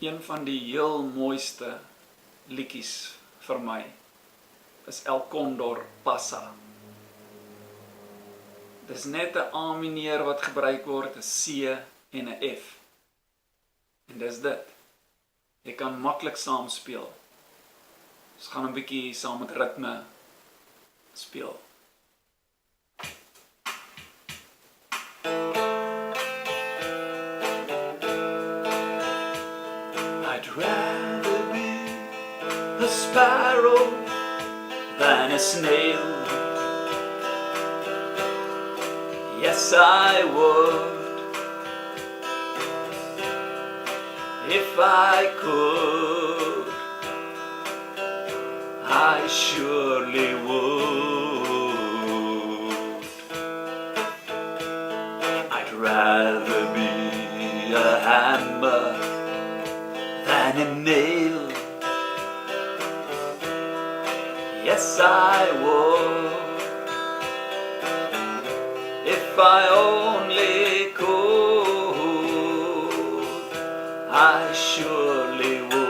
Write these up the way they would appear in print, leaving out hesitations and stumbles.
Een van die heel mooiste liedjies vir my is El Condor Passa. Dis net 'n A mineur wat gebruik word, 'n C en 'n F. En dis dit. Jy kan maklik saam speel. Ons gaan 'n bietjie saam met ritme speel. I'd rather be a sparrow than a snail. Yes, I would, if I could, I surely would. I'd rather be a hammer than a nail. Yes, I would, if I only could, I surely would.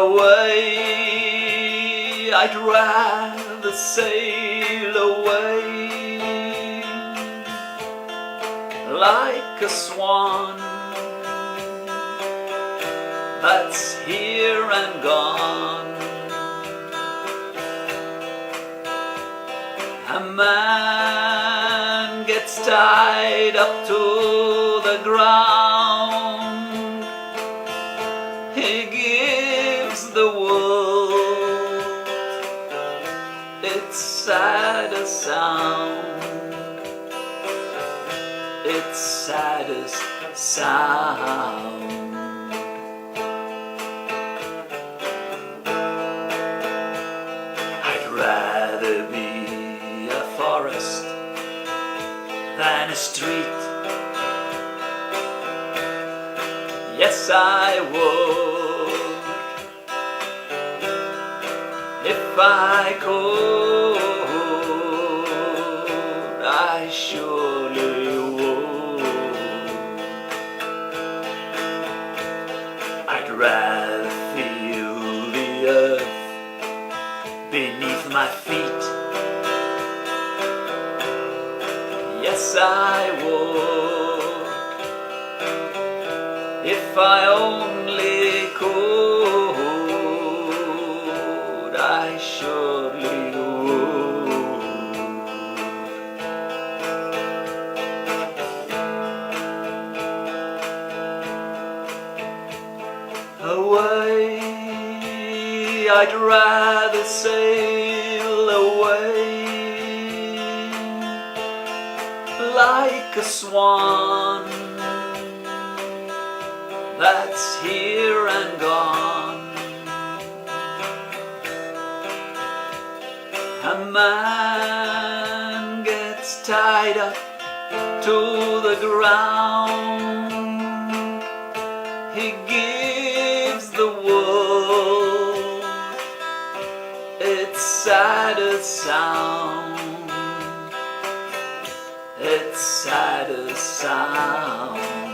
Away, I'd rather sail away like a swan that's here and gone. A man gets tied up to the ground. He gives the world its saddest sound, its saddest sound. I'd rather be a forest than a street. Yes, I would, if I could, I surely would. I'd rather feel the earth beneath my feet. Yes, I would, if I only could, I surely would. Away, I'd rather sail away like a swan that's here and gone. A man gets tied up to the ground. He gives the world its saddest sound, its saddest sound.